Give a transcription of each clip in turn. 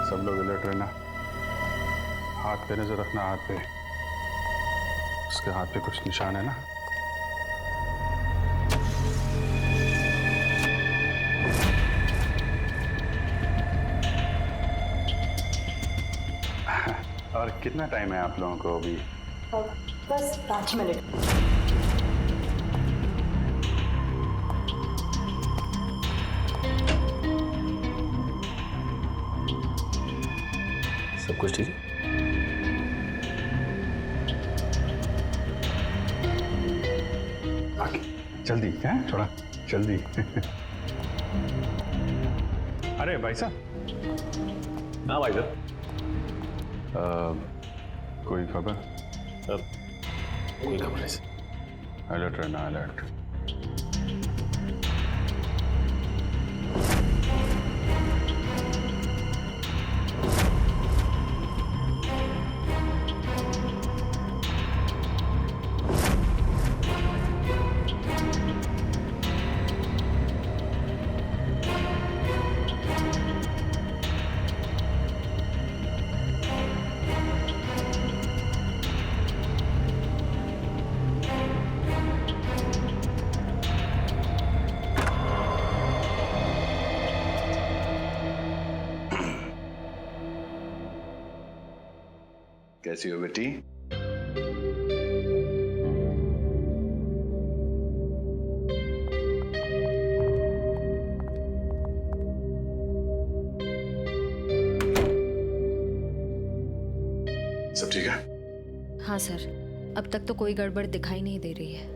सब लोग अलर्ट रहना। हाथ पे नजर रखना, हाथ पे। उसके हाथ पे कुछ निशान है ना? और कितना टाइम है आप लोगों को अभी? बस 5 मिनट। सब कुछ ठीक है? आगे, जल्दी है, थोड़ा जल्दी। अरे भाई साहब। हाँ भाई साहब। कोई खबर? कोई खबर नहीं। अलर्ट रहना, अलर्ट। कैसी हो बेटी? सब ठीक है? हाँ सर, अब तक तो कोई गड़बड़ दिखाई नहीं दे रही है।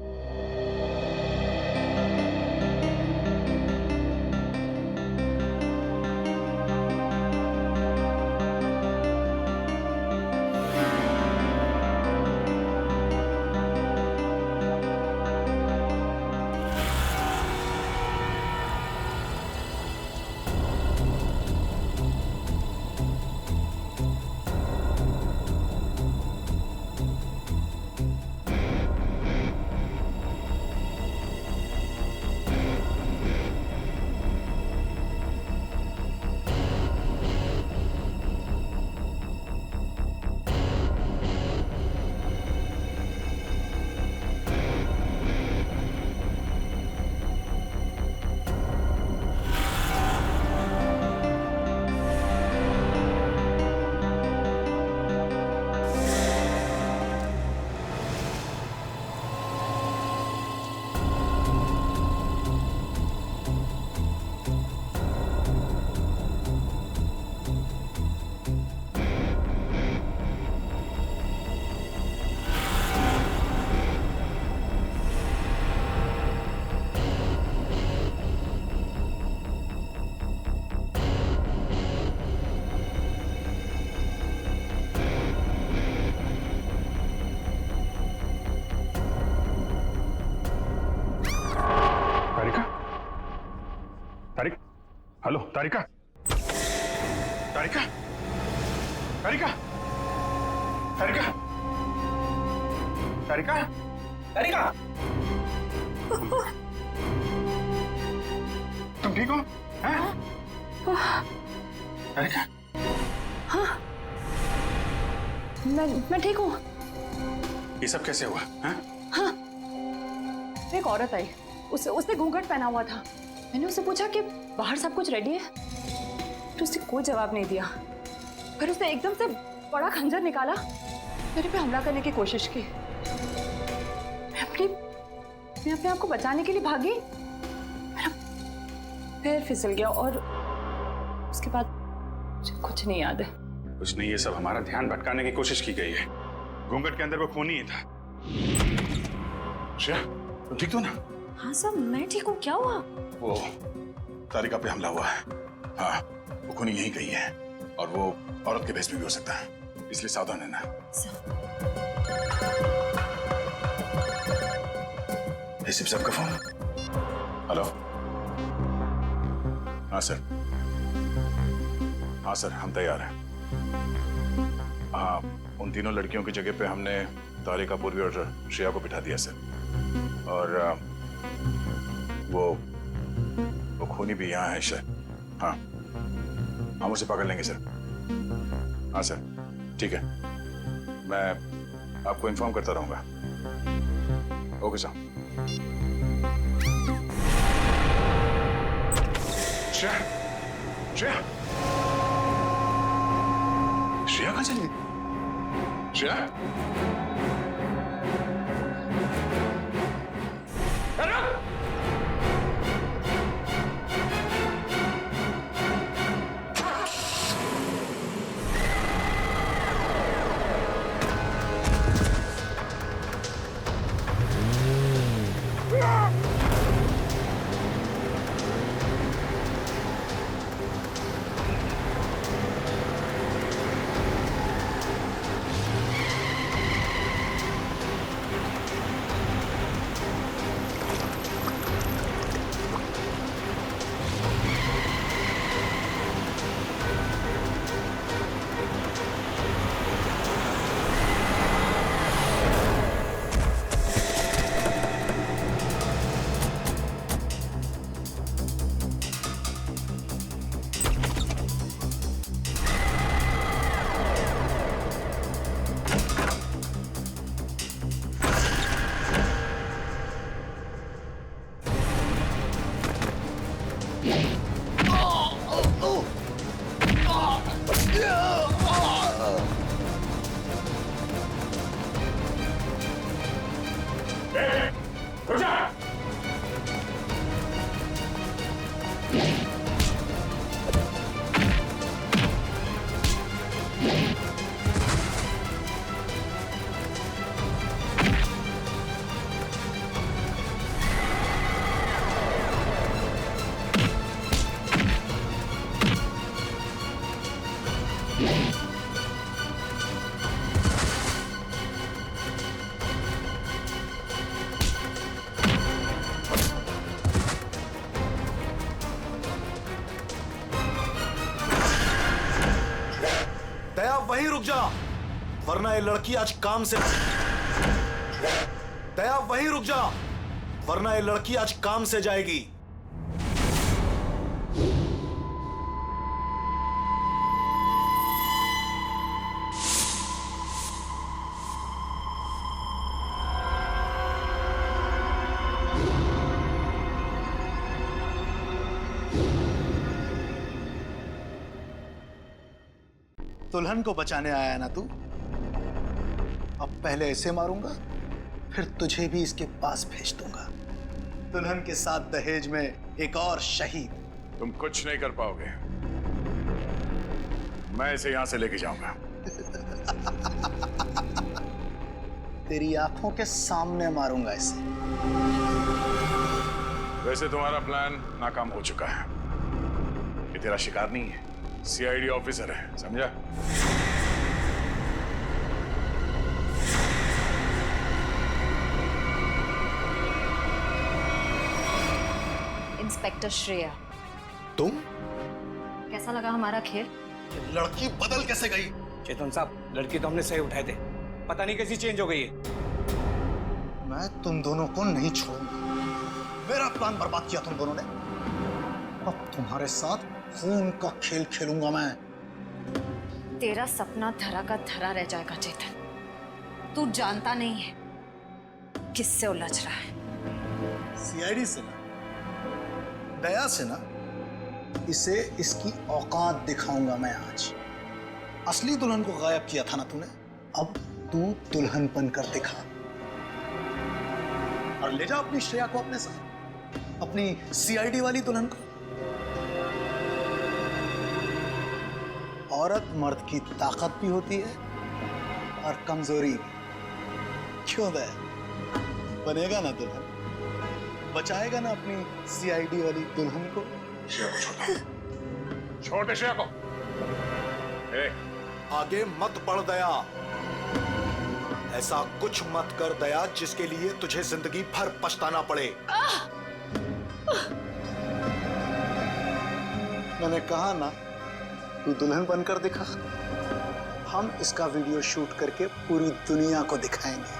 तारिका, तारिक, हेलो तारिका, तारिका, तारिका, तारिका, तारिका, तारिका, तुम ठीक हो? हैं? तारिका, मैं ठीक हूँ। ये सब कैसे हुआ? हैं? एक औरत आई, उसने घूंघट पहना हुआ था। मैंने उससे पूछा कि बाहर सब कुछ रेडी है, तो उसने कोई जवाब नहीं दिया। फिर उसने एकदम से बड़ा खंजर निकाला, मेरे पे हमला करने की कोशिश की। मैं अपने आप को बचाने के लिए भागी, मेरा पैर फिसल गया और उसके बाद मुझे कुछ नहीं याद है। कुछ नहीं, ये सब हमारा ध्यान भटकाने की कोशिश की गई है। घूंघट के अंदर वो खून ही था। श्रेया, तुम ठीक हो ना? हाँ सर, मैं ठीक हूँ। क्या हुआ? वो तारिका पे हमला हुआ है। हाँ, वो खूनी यहीं कहीं है और वो औरत के भेष में भी हो सकता है, इसलिए सावधान रहना। एसीपी साहब का फोन। हेलो। हाँ सर, हाँ सर, हम तैयार हैं। हाँ, उन तीनों लड़कियों की जगह पे हमने तारिका, पूर्वी और श्रेया को बिठा दिया सर। और वो खूनी भी यहाँ है सर। हाँ, हम उसे पकड़ लेंगे सर। हाँ सर, ठीक है, मैं आपको इन्फॉर्म करता रहूंगा। Okay sir. श्रेया, श्रेया, श्रेया कहाँ चली गई? श्रेया, दया वहीं रुक जा, वरना ये लड़की आज काम से। दया वहीं रुक जा, वरना ये लड़की आज काम से जाएगी। दुल्हन को बचाने आया ना तू? अब पहले ऐसे मारूंगा, फिर तुझे भी इसके पास भेज दूंगा। दुल्हन के साथ दहेज में एक और शहीद। तुम कुछ नहीं कर पाओगे, मैं इसे यहां से लेके जाऊंगा। तेरी आंखों के सामने मारूंगा इसे। वैसे तुम्हारा प्लान नाकाम हो चुका है। ये तेरा शिकार नहीं है, सीआईडी ऑफिसर है, समझा? इंस्पेक्टर श्रेया, तुम? कैसा लगा हमारा खेल? लड़की बदल कैसे गई? चेतन साहब, लड़की तो हमने सही उठाए थे, पता नहीं कैसी चेंज हो गई है। मैं तुम दोनों को नहीं छोड़ूंगा। मेरा प्लान बर्बाद किया तुम दोनों ने, अब तुम्हारे साथ खून का खेल खेलूंगा मैं। तेरा सपना धरा का धरा रह जाएगा चेतन। तू जानता नहीं है किससे उलझ रहा है। सीआईडी से ना, दया से ना, इसे इसकी औकात दिखाऊंगा मैं आज। असली दुल्हन को गायब किया था ना तूने, अब तू दुल्हन बनकर दिखा और ले जा अपनी श्रेया को अपने साथ, अपनी सीआईडी वाली दुल्हन को। औरत मर्द की ताकत भी होती है और कमजोरी भी। क्यों दया? बनेगा ना दुल्हन? बचाएगा ना अपनी सीआईडी वाली दुल्हन को? छोड़ दे श्रेया को। आगे मत बढ़ दया, ऐसा कुछ मत कर दया जिसके लिए तुझे जिंदगी भर पछताना पड़े। मैंने कहा ना, तू दुल्हन बनकर दिखा। हम इसका वीडियो शूट करके पूरी दुनिया को दिखाएंगे,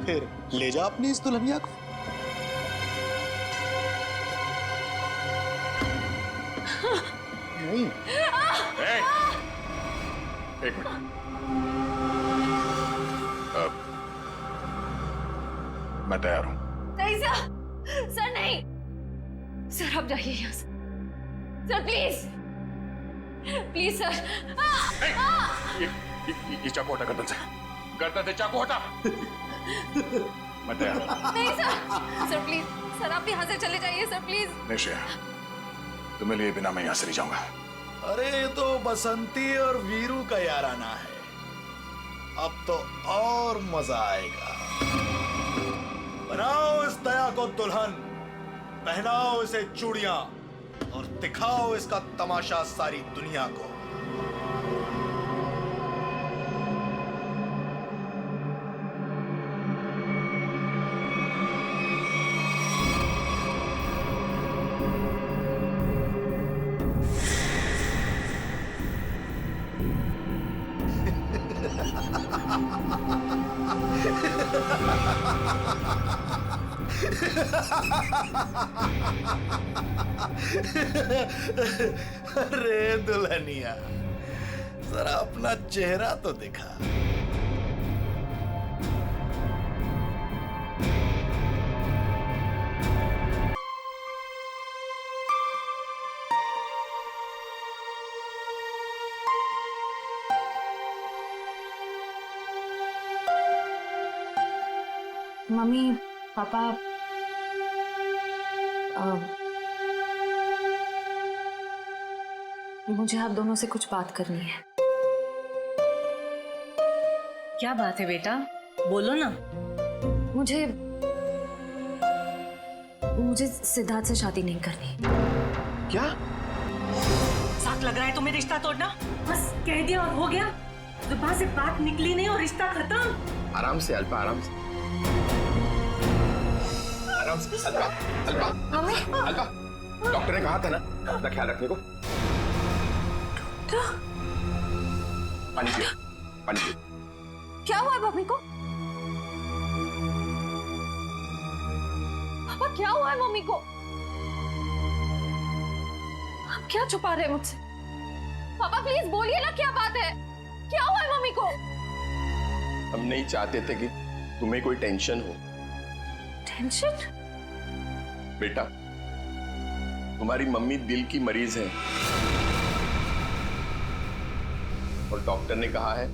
फिर ले जा अपनी इस दुल्हनिया को। नहीं। एक मिनट, मैं तैयार हूं। नहीं सर नहीं सर, आप जाइए यहाँ से सर, प्लीज प्लीज सर। ये चाकू हटा गर्दन से चाकू हटा। मैं तैयार हूं। नहीं सर प्लीज सर, आप यहाँ से चले जाइए सर, प्लीज। नहीं श्रेया, तुम्हें लिए बिना मैं यहां से नहीं जाऊंगा। अरे ये तो बसंती और वीरू का याराना है, अब तो और मजा आएगा। बनाओ इस दया को दुल्हन, पहनाओ इसे चूड़ियां और दिखाओ इसका तमाशा सारी दुनिया को। अरे दुल्हनिया, जरा अपना चेहरा तो दिखा। मम्मी पापा, मुझे आप दोनों से कुछ बात करनी है। क्या बात है बेटा, बोलो ना। मुझे सिद्धार्थ से शादी नहीं करनी। क्या? साथ लग रहा है तुम्हें रिश्ता तोड़ना? बस कह दिया और हो गया, जुबान से बात निकली नहीं और रिश्ता खत्म। आराम से अल्पा, आराम से अल्पा, अल्पा, अल्पा, डॉक्टर ने कहा था ना अपना ख्याल रखने को। पानी पियो, पानी पियो। क्या हुआ है मम्मी को? पापा क्या हुआ है मम्मी को? आप क्या छुपा रहे हैं मुझसे? पापा प्लीज बोलिए ना, क्या बात है? क्या हुआ है मम्मी को? हम नहीं चाहते थे कि तुम्हें कोई टेंशन हो। टेंशन? बेटा, तुम्हारी मम्मी दिल की मरीज है और डॉक्टर ने कहा है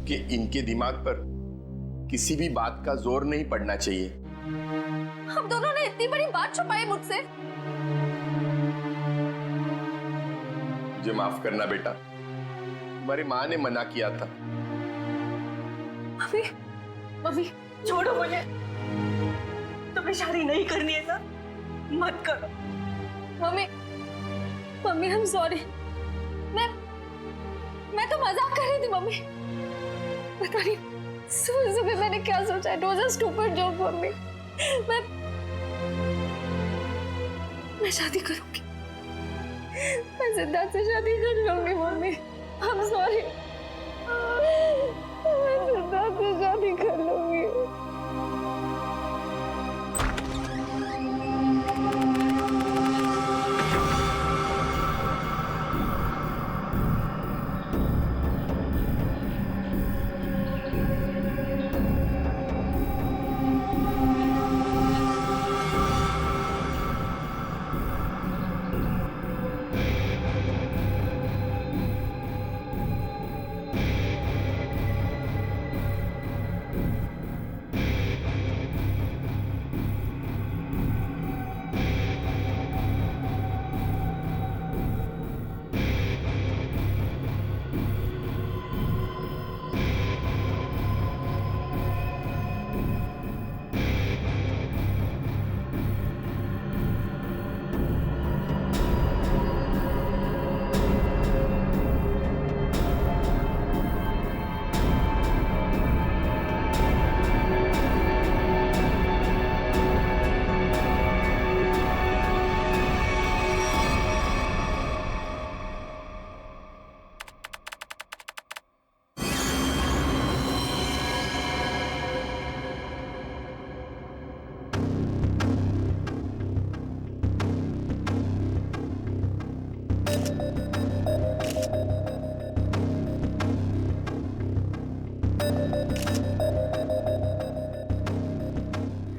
कि इनके दिमाग पर किसी भी बात का जोर नहीं पड़ना चाहिए। हम दोनों ने इतनी बड़ी बात छुपाई मुझसे। मुझे माफ करना बेटा, तुम्हारी माँ ने मना किया था। मम्मी, मम्मी छोड़ो मुझे, तुम्हें शादी नहीं करनी है ना, मत करो। Mummy, mummy I am sorry. मैं तो मजाक कर रही थी मम्मी। पता नहीं सुबह सुबह मैंने क्या सोचा। It was a stupid joke mummy. मैं शादी करूंगी, मैं सिद्धार्थ से शादी कर लूंगी मम्मी। आई एम सॉरी, मैं सिद्धार्थ से शादी कर लूंगी।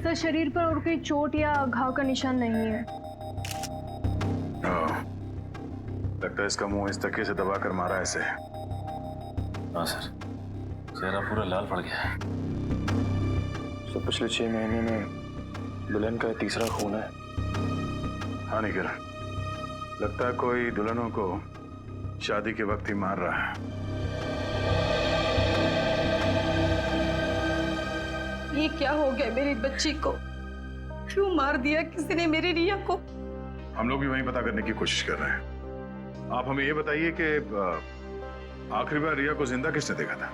सर शरीर पर और कोई चोट या घाव का निशान नहीं है। लगता है इसका मुंह इस तकिए से दबाकर मारा है इसे। हाँ सर, चेहरा पूरा लाल पड़ गया है। सर पिछले 6 महीने में दुल्हन का तीसरा खून है। हाँ निखिल, लगता है कोई दुल्हनों को शादी के वक्त ही मार रहा है। ये क्या हो गया मेरी बच्ची को? क्यों मार दिया किसी ने मेरी रिया को? हम लोग भी वही पता करने की कोशिश कर रहे हैं। आप हमें ये बताइए कि आखिरी बार रिया को जिंदा किसने देखा था?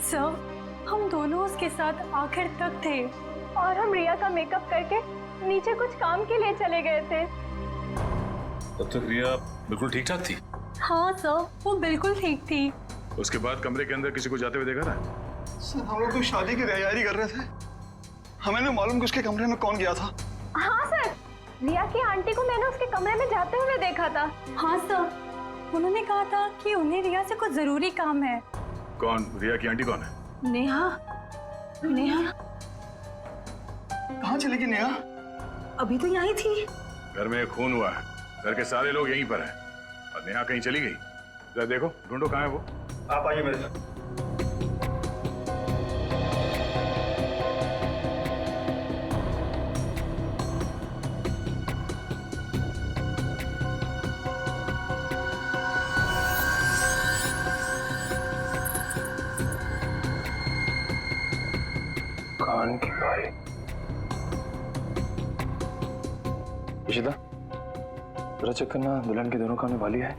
सर हम दोनों उसके साथ आखिर तक थे और हम रिया का मेकअप करके नीचे कुछ काम के लिए चले गए थे। तब तक रिया बिल्कुल ठीक ठाक थी। हाँ सर, वो बिल्कुल ठीक थी। उसके बाद कमरे के अंदर किसी को जाते हुए देखा था? सर हम लोग तो शादी की तैयारी कर रहे थे, हमें नहीं मालूम कि उसके कमरे में कौन गया था। हाँ सर, रिया की आंटी को मैंने उसके कमरे में जाते हुए देखा था। हाँ सर, उन्होंने कहा था कि उन्हें रिया से कुछ जरूरी काम है। कौन? रिया की आंटी कौन है? नेहा। नेहा कहाँ चली गई नेहा? अभी तो यहीं थी। घर में खून हुआ है, घर के सारे लोग यहीं पर हैं और नेहा कहीं चली गई। जरा देखो, ढूंढो कहाँ है वो। आप आइए मेरे साथ। कान की बाली। इशिता, जरा चेक करना दुल्हन के दोनों कान में बाली है।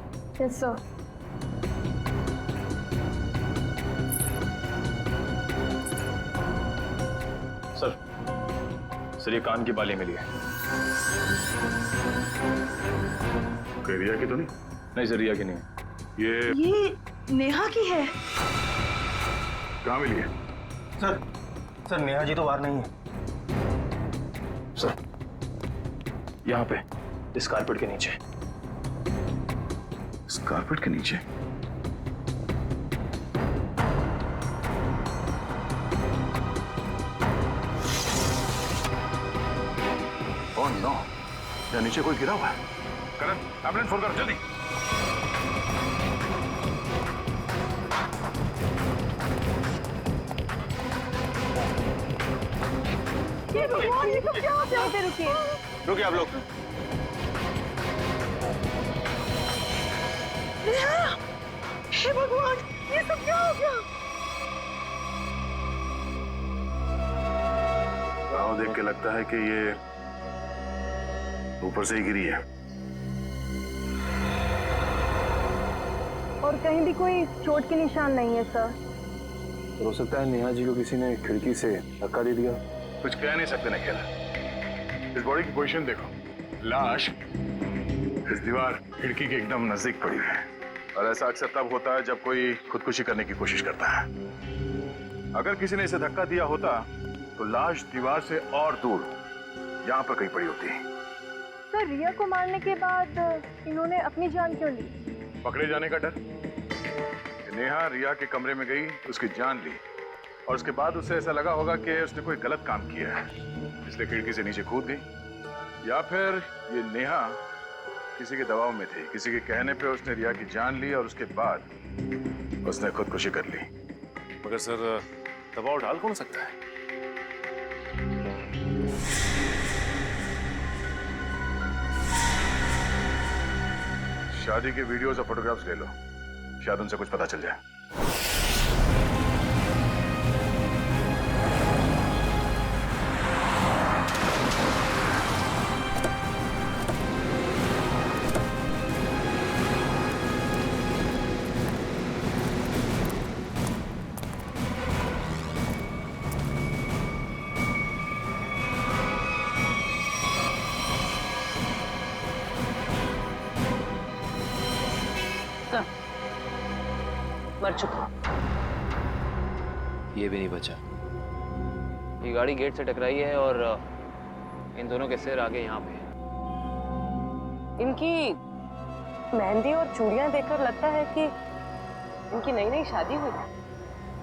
Yes sir. सर ये कान की बाली मिली है। कोई रिया की तो नहीं? नहीं सर, रिया की नहीं। ये नेहा की है। कहाँ मिली है? सर नेहा जी तो बाहर नहीं है सर, यहाँ पे इस कारपेट के नीचे। इस कारपेट के नीचे? ओह नो, या नीचे कोई गिरा हुआ है। करण, एम्बुलेंस फोन कर जल्दी। ये सब क्या होता है? रुकिए रुकिए आप लोग। हे भगवान, ये सब क्या हो गया? गाँव देख के लगता है कि ये ऊपर से ही गिरी है। और कहीं भी कोई चोट के निशान नहीं है सर। हो सकता है नेहा जी को किसी ने खिड़की से धक्का दे दिया। कुछ कह नहीं सकते निखिल। इस बॉडी की पोजीशन देखो, लाश इस दीवार खिड़की के एकदम नजदीक पड़ी है और ऐसा अक्सर तब होता है जब कोई खुदकुशी करने की कोशिश करता है। अगर किसी ने इसे धक्का दिया होता तो लाश दीवार से और दूर यहाँ पर कहीं पड़ी होती। सर रिया को मारने के बाद इन्होंने अपनी जान क्यों ली? पकड़े जाने का डर। नेहा रिया के कमरे में गई, उसकी जान ली और उसके बाद उसे ऐसा लगा होगा कि उसने कोई गलत काम किया है, इसलिए खिड़की से नीचे कूद गई। या फिर ये नेहा किसी के दबाव में थी, किसी के कहने पे उसने रिया की जान ली और उसके बाद उसने खुदकुशी कर ली। मगर सर दबाव डाल कौन सकता है? शादी के वीडियोस और फोटोग्राफ्स ले लो, शायद उनसे कुछ पता चल जाए। मर चुका। ये भी नहीं बचा। ये गाड़ी गेट से टकराई है और इन दोनों के सिर आगे यहाँ पे है। इनकी मेहंदी और चूड़ियां देखकर लगता है कि इनकी नई नई शादी हुई है।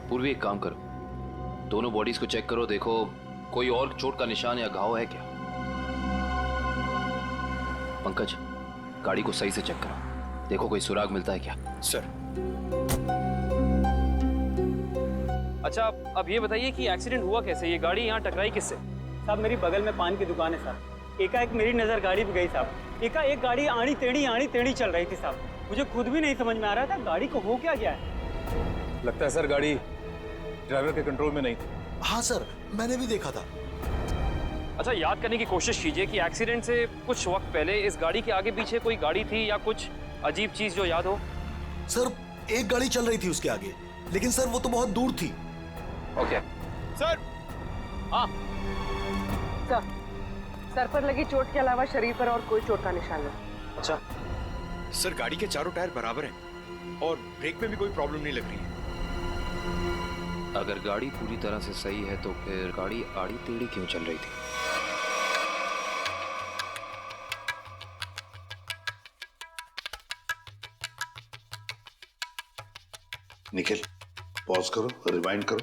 पूर्वी एक काम करो, दोनों बॉडीज को चेक करो, देखो कोई और चोट का निशान या घाव है क्या? पंकज, गाड़ी को सही से चेक करो, देखो कोई सुराग मिलता है क्या। सर। अच्छा, अब ये बताइए कि एक्सीडेंट हुआ कैसे? ये गाड़ी यहाँ टकराई किससे? साहब मेरी बगल में पान की दुकान है साहब। एकाएक मेरी नज़र गाड़ी पे गई साहब। एकाएक गाड़ी आड़ी टेढ़ी चल रही थी साहब। मुझे खुद भी नहीं समझ में आ रहा था गाड़ी को हो क्या गया है। लगता है सर गाड़ी ड्राइवर के कंट्रोल में नहीं थी। हाँ सर, मैंने भी देखा था। अच्छा, याद करने की कोशिश कीजिए कि एक्सीडेंट से कुछ वक्त पहले इस गाड़ी के आगे पीछे कोई गाड़ी थी या कुछ अजीब चीज जो याद हो। सर एक गाड़ी चल रही थी उसके आगे, लेकिन सर वो तो बहुत दूर थी। Okay sir. हाँ सर पर लगी चोट के अलावा शरीर पर और कोई चोट का निशान नहीं। अच्छा सर, गाड़ी के चारों टायर बराबर हैं और ब्रेक में भी कोई प्रॉब्लम नहीं लग रही है। अगर गाड़ी पूरी तरह से सही है तो फिर गाड़ी आड़ी टेढ़ी क्यों चल रही थी? निखिल, पॉज करो, रिवाइंड करो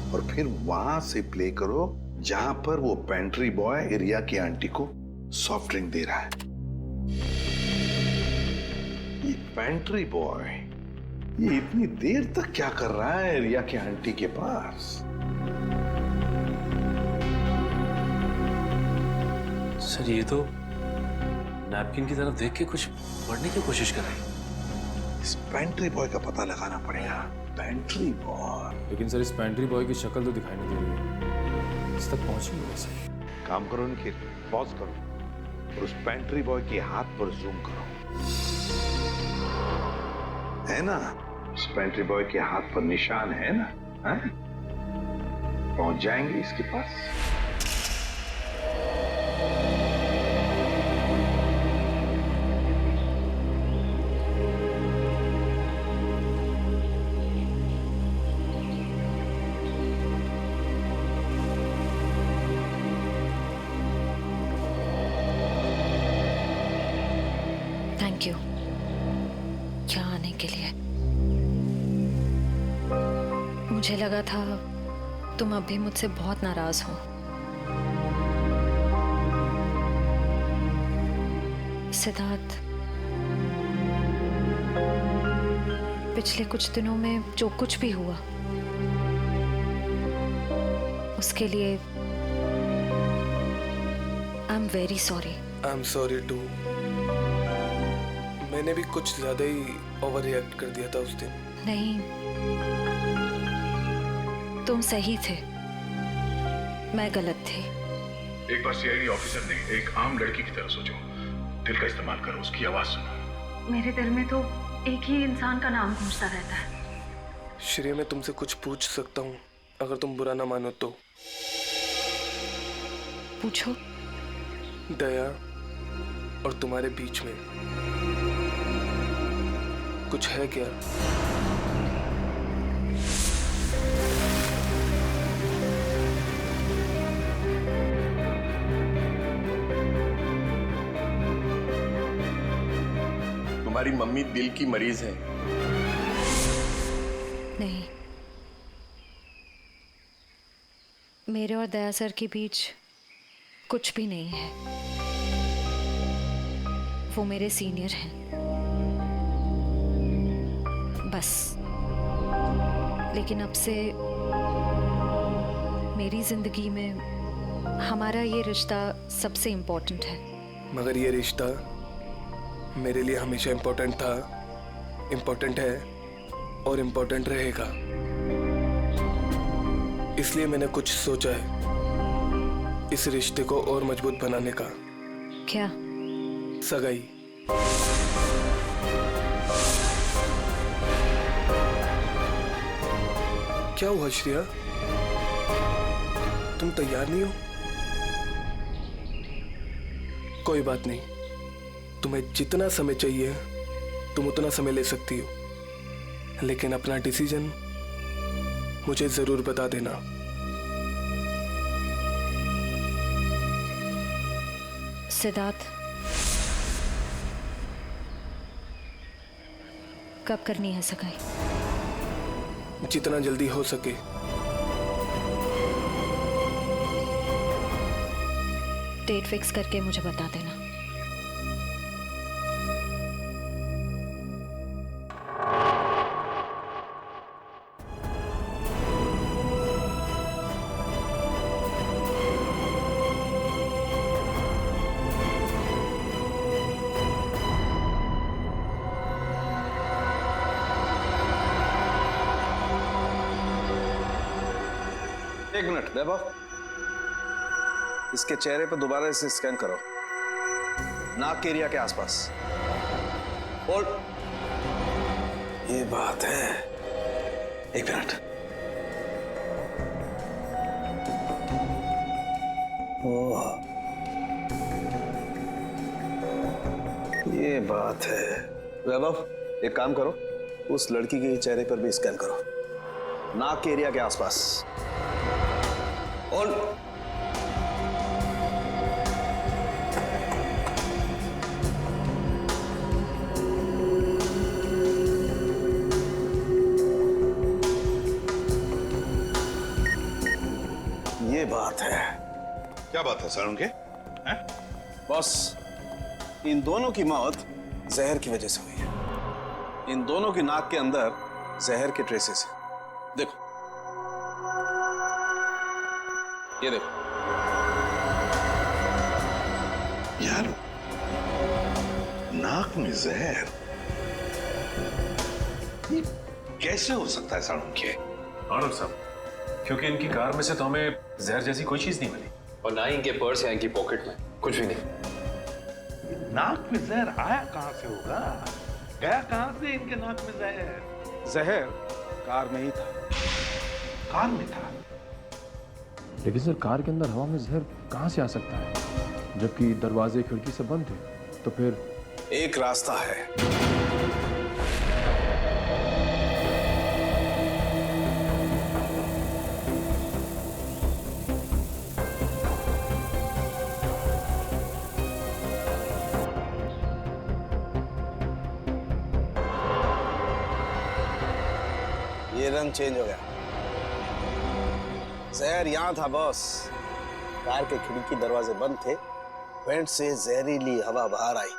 और फिर वहां से प्ले करो जहां पर वो पेंट्री बॉय रिया की आंटी को सॉफ्ट ड्रिंक दे रहा है। ये पेंट्री बॉय ये इतनी देर तक क्या कर रहा है रिया की आंटी के पास? सर ये तो नैपकिन की तरफ देख के कुछ पढ़ने की कोशिश कर रहे हैं। इस पेंट्री बॉय का पता लगाना पड़ेगा। Pantry boy. लेकिन सर इस पेंट्री बॉय की शक्ल तो दिखाई नहीं दे रही है। इस तक पहुंची नहीं वैसे। काम करो निखिल, पॉज करो और उस पेंट्री बॉय के हाथ पर जूम करो। है ना, उस पेंट्री बॉय के हाथ पर निशान है ना? है? पहुंच जाएंगे इसके पास। थैंक यू यहाँ आने के लिए। मुझे लगा था तुम अब भी मुझसे बहुत नाराज हो। सिद्धार्थ, पिछले कुछ दिनों में जो कुछ भी हुआ उसके लिए I am very sorry. I am sorry too. मैंने भी कुछ ज्यादा ही ओवर रिएक्ट कर दिया था उस दिन। नहीं, तुम सही थे, मैं गलत थी। एक बार सीआईडी ऑफिसर ने एक आम लड़की की तरह सोचो, दिल का इस्तेमाल करो, उसकी आवाज सुनो। मेरे दिल में तो एक ही इंसान का नाम गूंजता रहता है। श्रेया, मैं तुमसे कुछ पूछ सकता हूँ अगर तुम बुरा ना मानो तो? पूछो। दया और तुम्हारे बीच में कुछ है क्या? तुम्हारी मम्मी दिल की मरीज है। नहीं, मेरे और दया सर के बीच कुछ भी नहीं है। वो मेरे सीनियर हैं, बस। लेकिन अब से मेरी जिंदगी में हमारा ये रिश्ता सबसे इम्पोर्टेंट है। मगर ये रिश्ता मेरे लिए हमेशा इम्पोर्टेंट था, इम्पोर्टेंट है और इम्पोर्टेंट रहेगा। इसलिए मैंने कुछ सोचा है इस रिश्ते को और मजबूत बनाने का। क्या? सगाई। क्या हुआ श्रेया, तुम तैयार नहीं हो? कोई बात नहीं, तुम्हें जितना समय चाहिए तुम उतना समय ले सकती हो, लेकिन अपना डिसीजन मुझे जरूर बता देना। सिद्धार्थ, कब करनी है सगाई? जितना जल्दी हो सके। डेट फिक्स करके मुझे बता देना। एक मिनट वैभव, इसके चेहरे पर दोबारा इसे स्कैन करो, नाक के एरिया के आसपास। होल्ड। ये बात है, एक मिनट। ओह, ये बात है। वैभव, एक काम करो, उस लड़की के चेहरे पर भी स्कैन करो, नाक के एरिया के आसपास। और ये बात है। क्या बात है सर उनके? बॉस, इन दोनों की मौत जहर की वजह से हुई है। इन दोनों की नाक के अंदर जहर के ट्रेसेस हैं। देखो, ये देखो। यार, नाक में जहर ये कैसे हो सकता है साड़ू के? आनंद साहब, क्योंकि इनकी कार में से तो हमें जहर जैसी कोई चीज नहीं मिली, और ना ही इनके पर्स या इनकी पॉकेट में कुछ भी नहीं। नाक में जहर आया कहां से होगा? गया कहां से इनके नाक में जहर? जहर कार में ही था। कार में था? लेकिन सर, कार के अंदर हवा में जहर कहां से आ सकता है, जबकि दरवाजे खिड़की से बंद थे? तो फिर एक रास्ता है। ये रंग चेंज हो गया। जहर यहां था बॉस। कार के खिड़की दरवाजे बंद थे, वेंट से जहरीली हवा बाहर आई।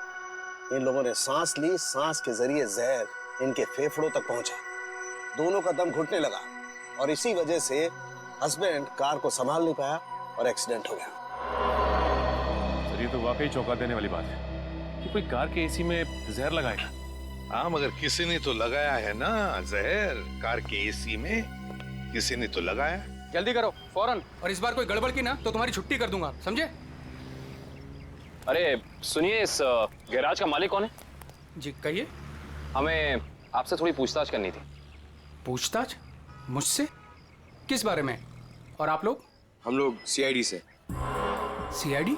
इन लोगों ने सांस ली, सांस के जरिए जहर इनके फेफड़ों तक पहुंचा। दोनों का दम घुटने लगा और इसी वजह से हस्बैंड कार को संभाल नहीं पाया और एक्सीडेंट हो गया। सर, ये तो वाकई चौंका देने वाली बात है कि कोई कार के एसी में जहर लगाएगा। हाँ, मगर किसी ने तो लगाया है ना जहर। कार के एसी में किसी ने तो लगाया। जल्दी करो, फौरन। और इस बार कोई गड़बड़ की ना तो तुम्हारी छुट्टी कर दूंगा, समझे? अरे सुनिए, इस गैराज का मालिक कौन है? जी कहिए। हमें आपसे थोड़ी पूछताछ करनी थी। पूछताछ? मुझसे? किस बारे में? और आप लोग? हम लोग सीआईडी से। सीआईडी?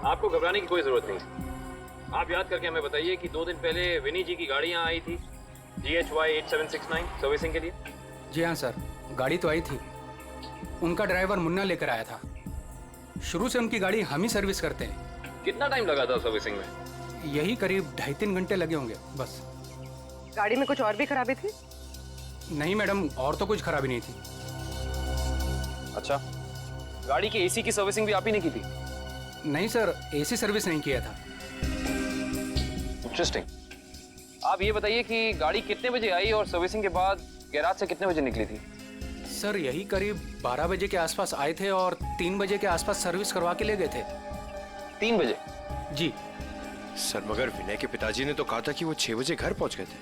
आपको घबराने की कोई जरूरत नहीं। आप याद करके हमें बताइए कि 2 दिन पहले विनी जी की गाड़ी यहाँ आई थी GHY 8769 सर्विसिंग के लिए। जी हाँ सर, गाड़ी तो आई थी। उनका ड्राइवर मुन्ना लेकर आया था। शुरू से उनकी गाड़ी हम ही सर्विस करते हैं। कितना टाइम लगा था सर्विसिंग में? यही करीब 2.5-3 घंटे लगे होंगे बस। गाड़ी में कुछ और भी खराबी थी? नहीं मैडम, और तो कुछ खराबी नहीं थी। अच्छा, गाड़ी की एसी की सर्विसिंग भी आप ही ने की थी? नहीं सर, एसी सर्विस नहीं किया था। इंटरेस्टिंग। आप ये बताइए कि गाड़ी कितने बजे आई और सर्विसिंग के बाद गैराज से कितने बजे निकली थी? सर यही करीब 12 बजे के आसपास आए थे और 3 बजे के आसपास सर्विस करवा के ले गए थे। 3 बजे? जी सर, मगर विनय के पिताजी ने तो कहा था कि वो 6 बजे घर पहुंच गए थे।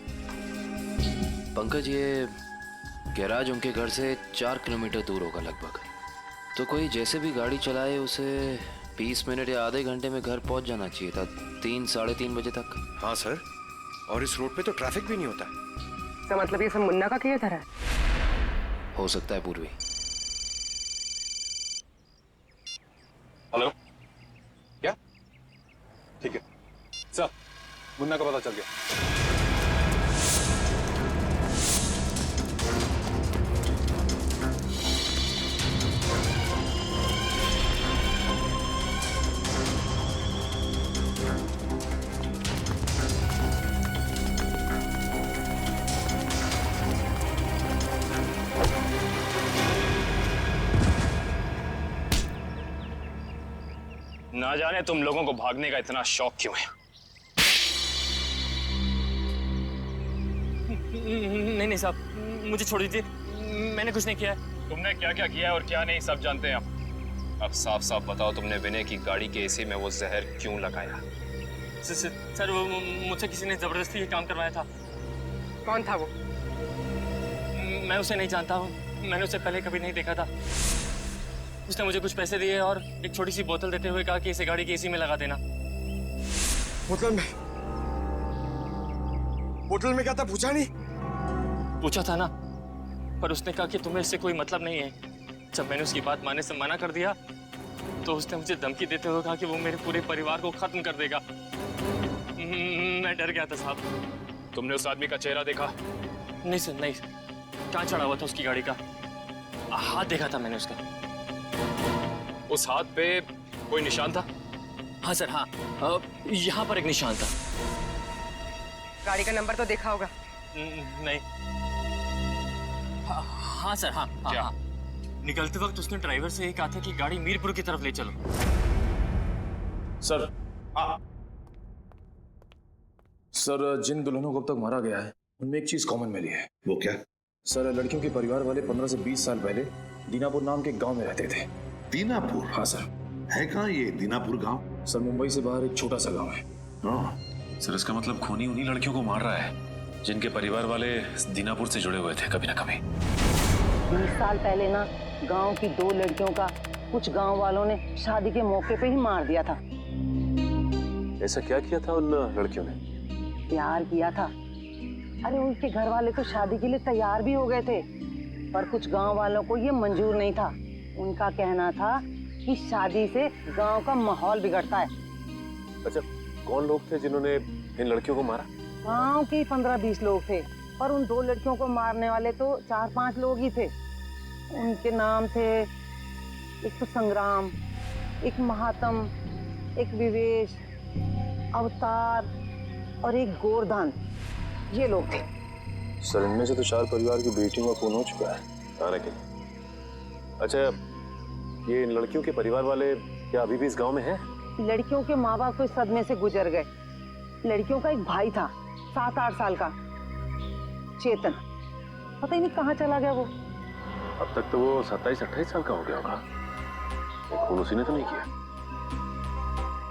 पंकज, ये गैराज उनके घर से 4 किलोमीटर दूर होगा लगभग। तो कोई जैसे भी गाड़ी चलाए उसे 20 मिनट या आधे घंटे में घर पहुंच जाना चाहिए था, 3-3:30 बजे तक। हाँ सर, और इस रोड पे तो ट्रैफिक भी नहीं होता। तो मतलब ये सब मुन्ना का किया था? हो सकता है पूर्वी। हेलो, क्या? ठीक है सर, मुन्ना का पता चल गया। जाने तुम लोगों को भागने का इतना शौक क्यों है। नहीं साहब, मुझे छोड़ दीजिए, मैंने कुछ नहीं किया है। तुमने क्या क्या किया है और क्या नहीं सब जानते हैं हम। अब साफ साफ बताओ, तुमने विनय की गाड़ी के एसी में वो जहर क्यों लगाया? सर वो मुझसे किसी ने जबरदस्ती ये काम करवाया था। कौन था वो? मैं उसे नहीं जानता हूँ, मैंने उसे पहले कभी नहीं देखा था। उसने मुझे कुछ पैसे दिए और एक छोटी सी बोतल देते हुए कहा कि इसे गाड़ी की एसी में लगा देना। बोतल में क्या था पूछा नहीं? पूछा था ना, पर उसने कहा कि तुम्हें इससे कोई मतलब नहीं है। जब मैंने उसकी बात मानने से मना कर दिया तो उसने मुझे धमकी देते हुए कहा कि वो मेरे पूरे परिवार को खत्म कर देगा। मैं डर गया था साहब। तुमने उस आदमी का चेहरा देखा? नहीं सर, नहीं। कहाँ चढ़ा हुआ था उसकी गाड़ी का? हाथ देखा था मैंने उसका। उस हाथ पे कोई निशान था? हाँ सर, हाँ, यहाँ पर एक निशान था। गाड़ी का नंबर तो देखा होगा? नहीं। हाँ सर, हाँ, क्या? हाँ। निकलते वक्त उसने ड्राइवर से ये कहा था कि गाड़ी मीरपुर की तरफ ले चलो। सर, सर जिन दुल्हनों को अब तक मारा गया है उनमें एक चीज कॉमन मिली है। वो क्या? सर, लड़कियों के परिवार वाले 15 से 20 साल पहले दीनापुर नाम के गांव में रहते थे। दीनापुर? हाँ सर। है कहाँ ये दीनापुर गांव? सर, मुंबई से बाहर एक छोटा सा गांव है। सर, इसका मतलब खूनी उन्हीं लड़कियों को मार रहा है जिनके परिवार वाले दीनापुर से जुड़े हुए थे कभी ना कभी। 20 साल पहले ना गांव की 2 लड़कियों का कुछ गांव वालों ने शादी के मौके पे ही मार दिया था। ऐसा क्या किया था उन लड़कियों ने? प्यार किया था। अरे उनके घर वाले तो शादी के लिए तैयार भी हो गए थे, पर कुछ गांव वालों को ये मंजूर नहीं था। उनका कहना था कि शादी से गांव का माहौल बिगड़ता है। अच्छा, कौन लोग थे जिन्होंने इन लड़कियों को मारा? गांव के 15-20 लोग थे, पर उन 2 लड़कियों को मारने वाले तो 4-5 लोग ही थे। उनके नाम थे, एक तो संग्राम, एक महात्म, एक विवेश, अवतार और एक गोरधान। ये लोग थे। सर, इनमें से तो 4 परिवार की बेटियों का खून हो चुका है आने के लिए। अच्छा, ये इन लड़कियों के परिवार वाले क्या अभी भी इस गांव में हैं? लड़कियों के माँ बाप तो इस सदमे से गुजर गए। लड़कियों का एक भाई था 7-8 साल का, चेतन। पता ही नहीं कहाँ चला गया वो। अब तक तो वो 27-28 साल का हो गया होगा। खून उसी ने तो नहीं किया।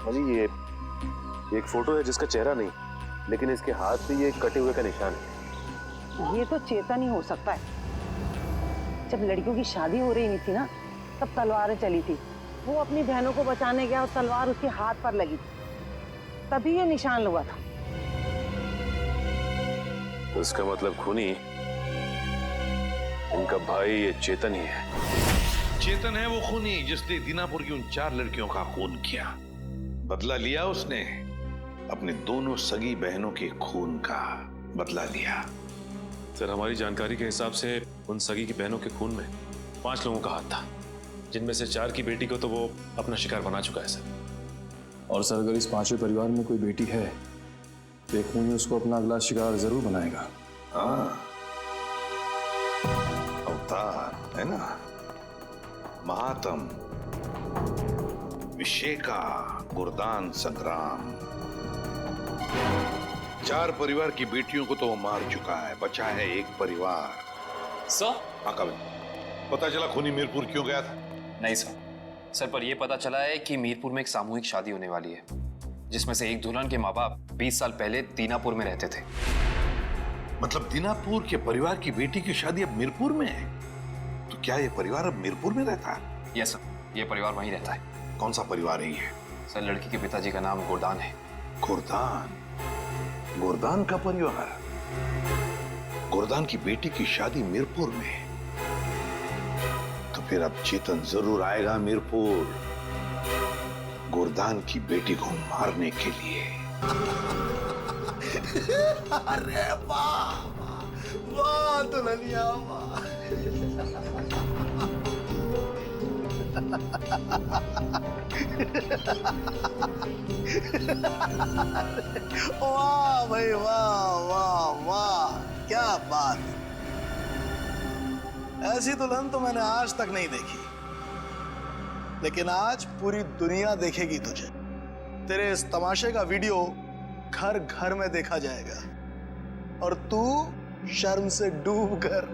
अजी, ये एक फोटो है जिसका चेहरा नहीं, लेकिन इसके हाथ पे ये कटे हुए का निशान है। ये तो चेतन ही हो सकता है। जब लड़कियों की शादी हो रही नहीं थी ना, तब तलवारें चली थी। वो अपनी बहनों को बचाने गया और तलवार उसके हाथ पर लगी, तभी ये निशान हुआ था। तो इसका मतलब खूनी इनका भाई ये चेतन ही है। चेतन है वो खूनी जिसने दीनापुर की उन 4 लड़कियों का खून किया। बदला लिया उसने, अपने दोनों सगी बहनों के खून का बदला लिया। सर, हमारी जानकारी के हिसाब से उन सगी की बहनों के खून में 5 लोगों का हाथ था, जिनमें से 4 की बेटी को तो वो अपना शिकार बना चुका है सर। और सर, अगर इस 5वें परिवार में कोई बेटी है तो एक खूनी उसको अपना अगला शिकार जरूर बनाएगा। हाँ, अवतार है ना, महात्म, विशेका, गुरदान, संग्राम। 4 परिवार की बेटियों को तो वो मार चुका है, बचा है एक परिवार। सर? हाँ, कब पता चला खूनी मीरपुर क्यों गया था? नहीं सर, पर यह पता चला है कि मीरपुर में एक सामूहिक शादी होने वाली है, जिसमें से एक दुल्हन के माँ बाप 20 साल पहले दीनापुर में रहते थे। मतलब दीनापुर के परिवार की बेटी की शादी अब मीरपुर में है? तो क्या ये परिवार अब मीरपुर में रहता है? यस सर, ये परिवार वहीं रहता है। कौन सा परिवार है ये? सर, लड़की के पिताजी का नाम गोरदान है। गोरदान? गोरदान का परिवार? गोरदान की बेटी की शादी मीरपुर में? तो फिर अब चेतन जरूर आएगा मीरपुर, गोरदान की बेटी को मारने के लिए। अरे वाह वाह दुल्हनिया वाह। वाह भाई वाह वाह वाह, क्या बात। ऐसी दुल्हन तो मैंने आज तक नहीं देखी, लेकिन आज पूरी दुनिया देखेगी तुझे। तेरे इस तमाशे का वीडियो घर घर में देखा जाएगा और तू शर्म से डूब कर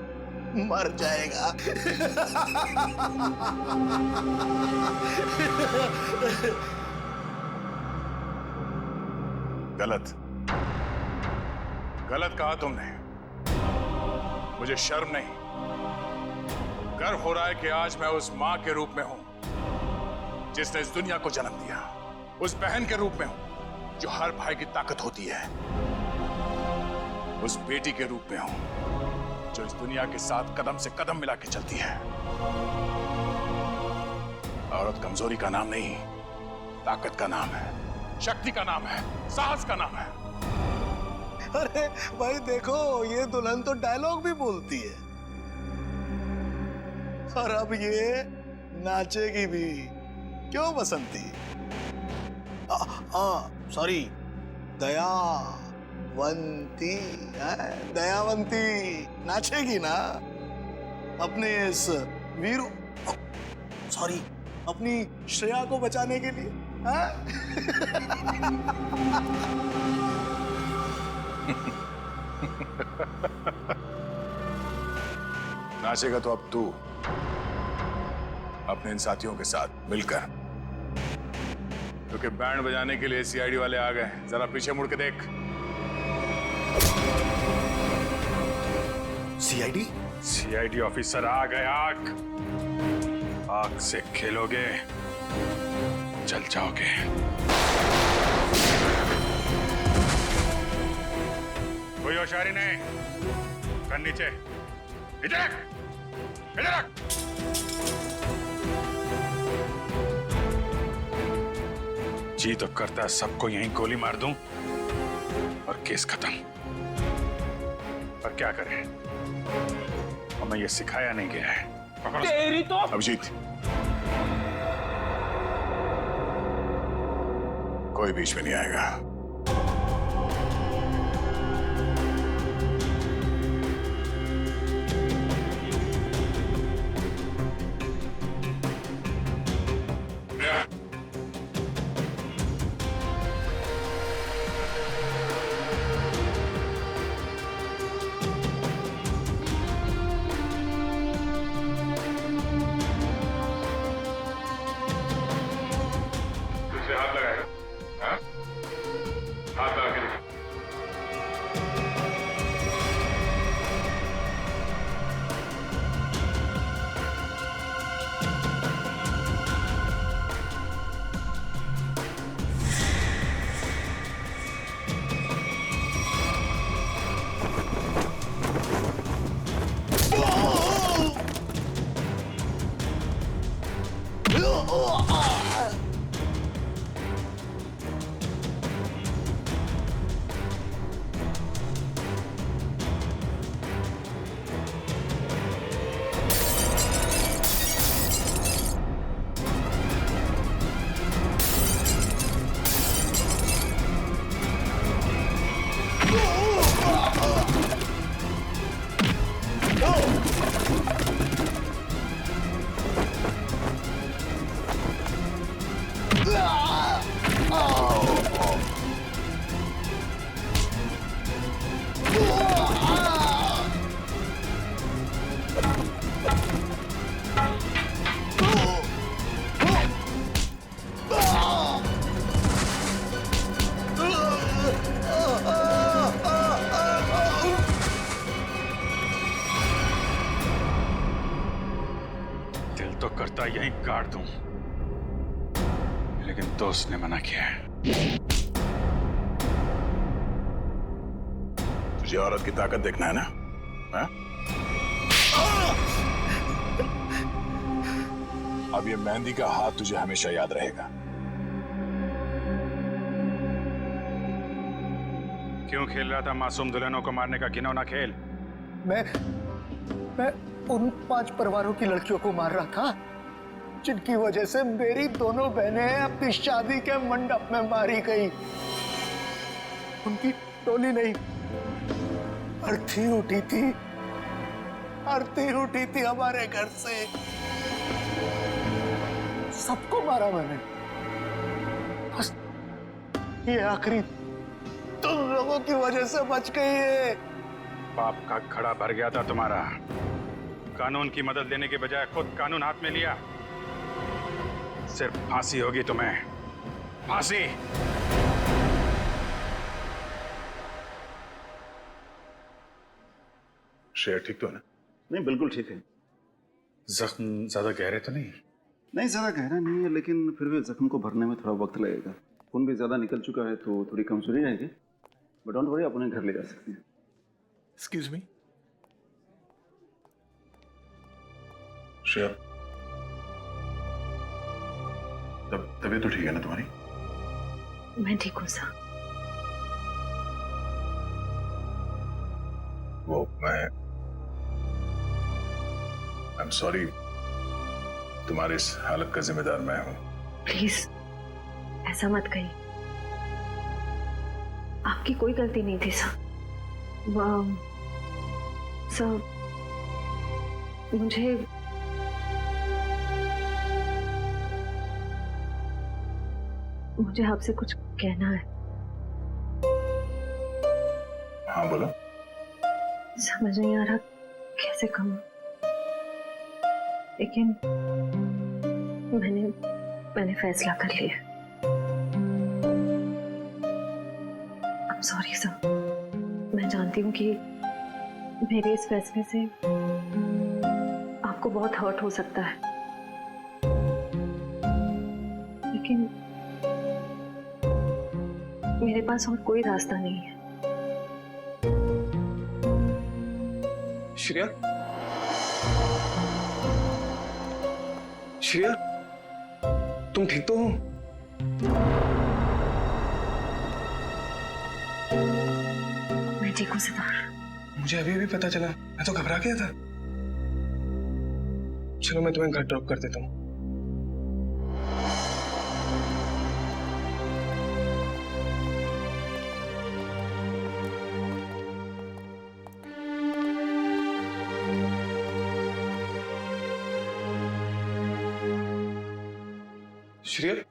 मर जाएगा। गलत गलत कहा तुमने। मुझे शर्म नहीं, गर्व हो रहा है कि आज मैं उस मां के रूप में हूं जिसने इस दुनिया को जन्म दिया, उस बहन के रूप में हूं जो हर भाई की ताकत होती है, उस बेटी के रूप में हूं जो इस दुनिया के साथ कदम से कदम मिला के चलती है। औरत कमजोरी का नाम नहीं, ताकत का नाम है, शक्ति का नाम है, साहस का नाम है। अरे भाई देखो, ये दुल्हन तो डायलॉग भी बोलती है और अब ये नाचेगी भी। क्यों बसंती? सॉरी, दयावंती। दयावंती नाचेगी ना अपने इस वीरू, सॉरी, अपनी श्रेया को बचाने के लिए। नाचेगा तो अब तू अपने इन साथियों के साथ मिलकर, क्योंकि बैंड बजाने के लिए सीआईडी वाले आ गए। जरा पीछे मुड़ के देख। सीआईडी? सीआईडी ऑफिसर आ गए। आग से खेलोगे जल जाओगे। कोई होशियारी नहीं, कर नीचे, इधर रख, इधर रख। जी तो करता है सबको यहीं गोली मार दूं और केस खत्म, पर क्या करें, हमें ये सिखाया नहीं गया है। तेरी तो अभिजीत, कोई बीच में नहीं आएगा। हाथ लगाएगा, हाँ? हाथ लगा के देखो। दिल तो करता यहीं काट दूं, लेकिन दोस्त ने मना किया है। तुझे औरत की ताकत देखना है ना? हा? अब ये मेहंदी का हाथ तुझे हमेशा याद रहेगा। क्यों खेल रहा था मासूम दुल्हनों को मारने का घिनौना खेल? मैं उन 5 परिवारों की लड़कियों को मार रहा था जिनकी वजह से मेरी दोनों बहनें अपनी शादी के मंडप में मारी गई। उनकी टोली नहीं, अर्थी उठी थी, अर्थी उठी थी हमारे घर से। सबको मारा मैंने, ये आखिरी तुम लोगों की वजह से बच गई है। पाप का खड़ा भर गया था तुम्हारा। कानून की मदद लेने के बजाय खुद कानून हाथ में लिया। सिर्फ फांसी होगी तुम्हें, फांसी। शेर ठीक तो है ना? नहीं, बिल्कुल ठीक है। जख्म ज्यादा गहरे तो नहीं? नहीं, ज्यादा गहरा नहीं है, लेकिन फिर भी जख्म को भरने में थोड़ा वक्त लगेगा। खून भी ज्यादा निकल चुका है तो थोड़ी कमजोरी रहेगी, बट डोंट वरी, आप उन्हें घर ले जा सकते हैं। एक्सक्यूज मी श्रेया, तबीयत तो ठीक है ना तुम्हारी? मैं ठीक हूँ सर। वो आई एम सॉरी, तुम्हारी इस हालत का जिम्मेदार मैं हूं। प्लीज ऐसा मत कहिए, आपकी कोई गलती नहीं थी सर। सर मुझे आपसे कुछ कहना है। हाँ बोलो। समझ नहीं आ रहा कैसे कहूँ, लेकिन मैंने फैसला कर लिया। I'm sorry सर, मैं जानती हूँ कि मेरे इस फैसले से आपको बहुत हर्ट हो सकता है, लेकिन मेरे पास और कोई रास्ता नहीं है। श्रेया, श्रेया, तुम ठीक तो हो? मैं ठीक हूँ सिद्धार्थ। मुझे अभी भी पता चला, मैं तो घबरा गया था। चलो मैं तुम्हें घर ड्रॉप कर देता हूँ। श्रेया, ये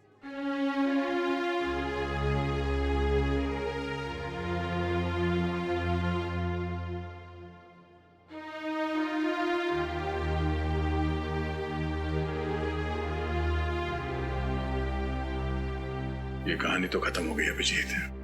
कहानी तो खत्म हो गई अभिजीत।